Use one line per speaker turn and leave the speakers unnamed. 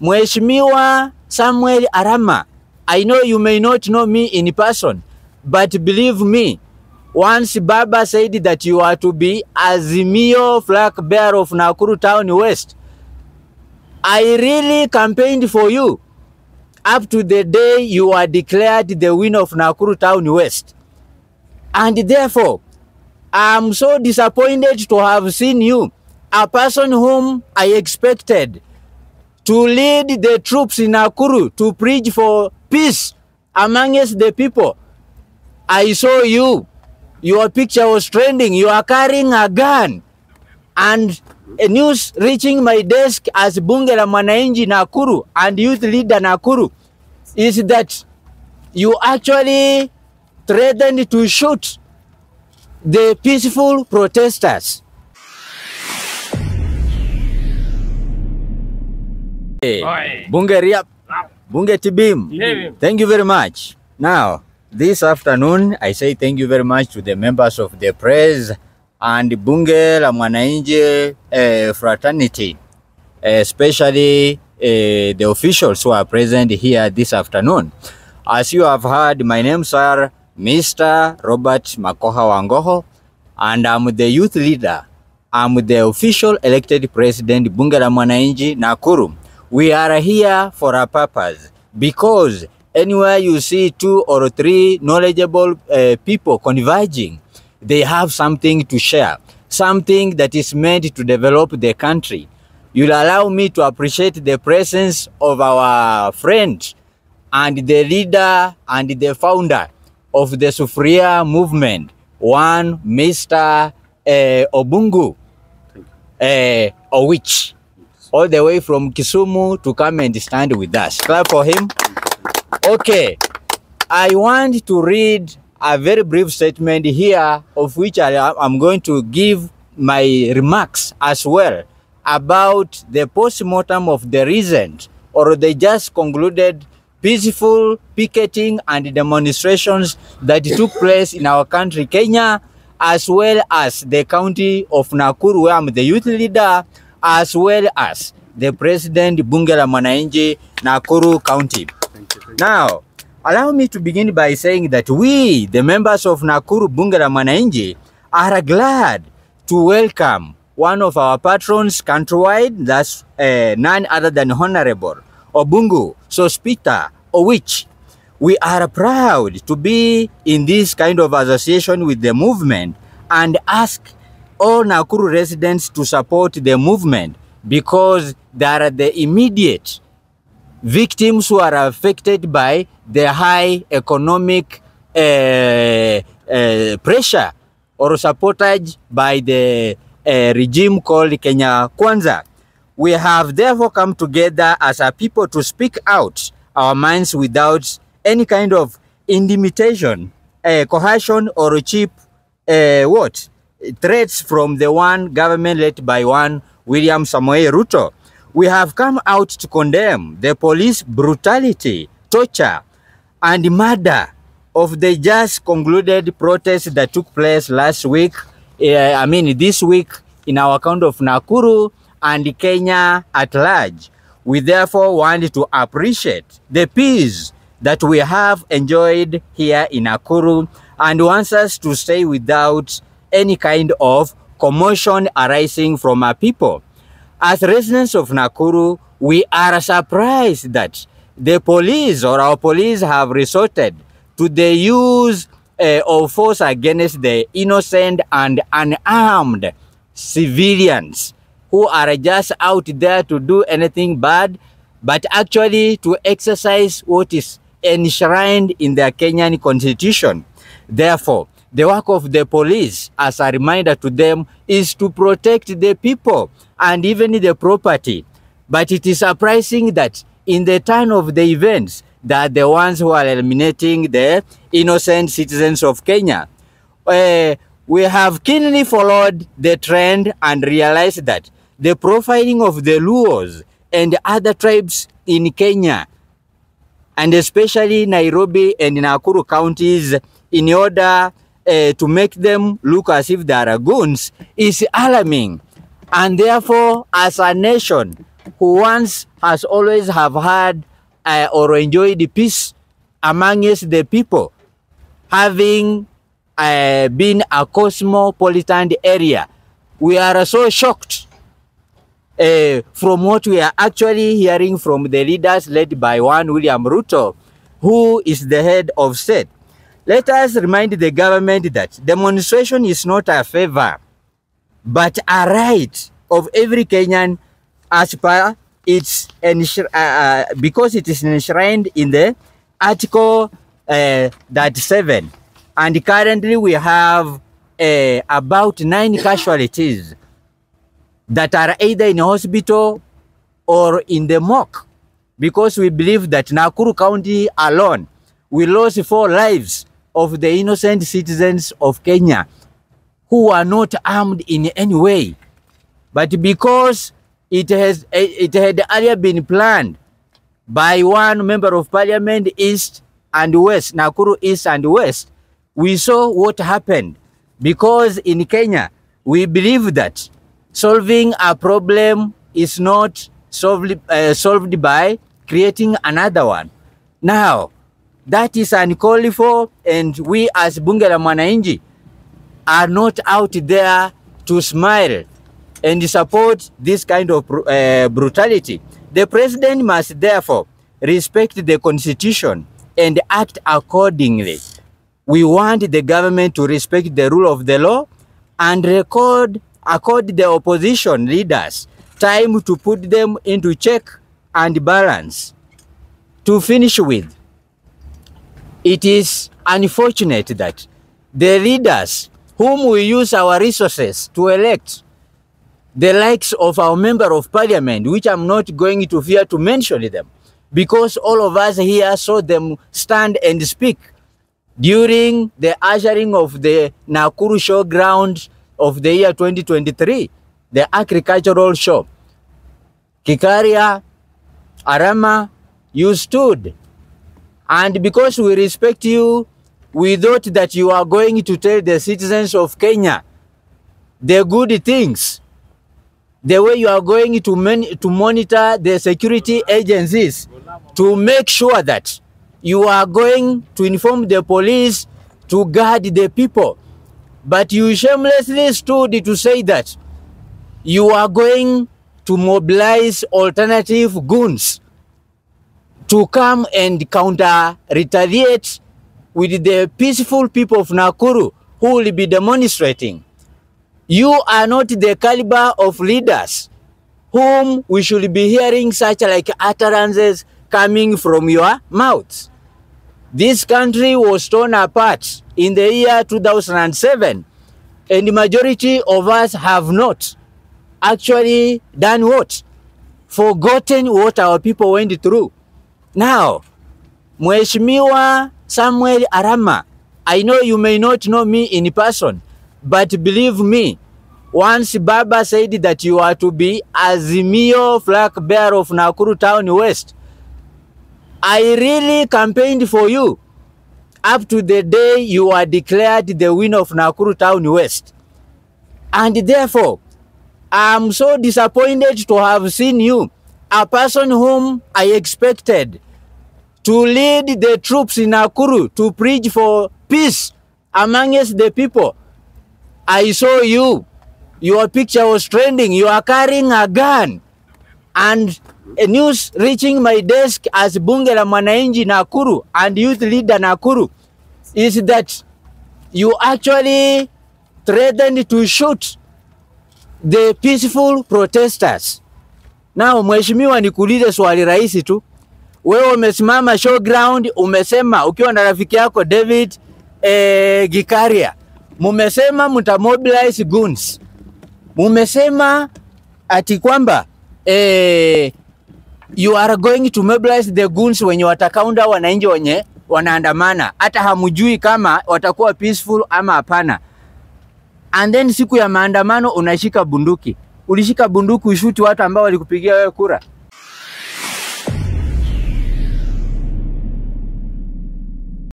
Mheshimiwa Samuel Arama, I know you may not know me in person, but believe me, once Baba said that you are to be Azimio flag bearer of Nakuru Town West, I really campaigned for you up to the day you are declared the winner of Nakuru Town West. And therefore, I'm so disappointed to have seen you, a person whom I expected to lead the troops in Nakuru to preach for peace amongst the people. I saw you. Your picture was trending. You are carrying a gun. And a news reaching my desk as Bunge la Mwananchi Nakuru and youth leader Nakuru is that you actually threatened to shoot the peaceful protesters. Bunge Riap, Bunge Tibim, thank you very much. Now, this afternoon, I say thank you very much to the members of the press and Bunge la Mwananchi fraternity, especially the officials who are present here this afternoon. As you have heard, my name is Mr. Robert Makoha Wangoho, and I'm the youth leader. I'm the official elected president Bunge la Mwananchi Nakuru. We are here for a purpose, because anywhere you see 2 or 3 knowledgeable people converging, they have something to share, something that is meant to develop the country. You'll allow me to appreciate the presence of our friend and the leader and the founder of the Sufuria movement, one Mr. Obungu Owich, all the way from Kisumu to come and stand with us. Clap for him. Okay, I want to read a very brief statement here, of which I'm going to give my remarks as well about the post-mortem of the recent or the just concluded peaceful picketing and demonstrations that took place in our country, Kenya, as well as the county of Nakuru, where I'm the youth leader, as well as the president, Bunge la Mwananchi, Nakuru County. Now, allow me to begin by saying that we, the members of Nakuru Bunge la Mwananchi, are glad to welcome one of our patrons countrywide, that's none other than Honorable Obungu Sospita Owich. We are proud to be in this kind of association with the movement and ask all Nakuru residents to support the movement, because they are the immediate victims who are affected by the high economic pressure or supported by the regime called Kenya Kwanza. We have therefore come together as a people to speak out our minds without any kind of intimidation, coercion, or cheap threats from the one government led by one William Samoei Ruto. We have come out to condemn the police brutality, torture, and murder of the just concluded protest that took place last week, this week in our county of Nakuru and Kenya at large. We therefore want to appreciate the peace that we have enjoyed here in Nakuru and wants us to stay without any kind of commotion arising from our people. As residents of Nakuru, we are surprised that the police or our police have resorted to the use of force against the innocent and unarmed civilians who are just out there to do anything bad, but actually to exercise what is enshrined in the Kenyan constitution. Therefore, the work of the police, as a reminder to them, is to protect the people and even the property. But it is surprising that in the turn of the events, they are the ones who are eliminating the innocent citizens of Kenya. We have keenly followed the trend and realized that the profiling of the Luos and other tribes in Kenya, and especially Nairobi and Nakuru counties, in order to make them look as if they are goons, is alarming. And therefore, as a nation, who once has always have had or enjoyed peace amongst the people, having been a cosmopolitan area. We are so shocked from what we are actually hearing from the leaders led by one William Ruto, who is the head of state. Let us remind the government that demonstration is not a favor, but a right of every Kenyan as per its because it is enshrined in the Article 37. And currently we have about 9 casualties that are either in hospital or in the morgue, because we believe that Nakuru County alone, we lost 4 lives of the innocent citizens of Kenya who are not armed in any way. But because it had earlier been planned by one member of parliament, East and West, Nakuru East and West, we saw what happened. Because in Kenya, we believe that solving a problem is not solved by creating another one. Now, that is uncalled for, and we as Bunge la Mwananchi are not out there to smile and support this kind of brutality. The president must therefore respect the constitution and act accordingly. We want the government to respect the rule of the law and accord the opposition leaders time to put them into check and balance. To finish with, it is unfortunate that the leaders whom we use our resources to elect, the likes of our member of parliament, which I'm not going to fear to mention them, because all of us here saw them stand and speak during the ushering of the Nakuru showground of the year 2023, the agricultural show. Kikaria, Arama, you stood. And because we respect you, we thought that you are going to tell the citizens of Kenya the good things, the way you are going to monitor the security agencies to make sure that you are going to inform the police to guard the people. But you shamelessly stood to say that you are going to mobilize alternative goons to come and counter-retaliate with the peaceful people of Nakuru who will be demonstrating. You are not the caliber of leaders whom we should be hearing such like utterances coming from your mouths. This country was torn apart in the year 2007, and the majority of us have not actually done what? Forgotten what our people went through. Now, Mheshimiwa Samuel Arama, I know you may not know me in person, but believe me, once Baba said that you are to be Azimio flag bearer of Nakuru Town West, I really campaigned for you up to the day you are declared the winner of Nakuru Town West. And therefore, I'm so disappointed to have seen you, a person whom I expected to lead the troops in Nakuru to preach for peace amongst the people. I saw you. Your picture was trending. You are carrying a gun. And a news reaching my desk as Bunge la Mwananchi Nakuru and youth leader Nakuru is that you actually threatened to shoot the peaceful protesters. Now, Mheshimiwa, nikuulize swali rahisi tu. Wewe umesimama showground, umesema ukiwa na rafiki yako David Gikaria, mumesema mtamobilize goons. Mumesema ati kwamba you are going to mobilize the goons wenye watakaunda wananchi wenye wanaandamana, hata hamujui kama watakuwa peaceful ama hapana. And then siku ya maandamano unashika bunduki. Ulishika bunduki ushuti watu ambao walikupigia wewe kura.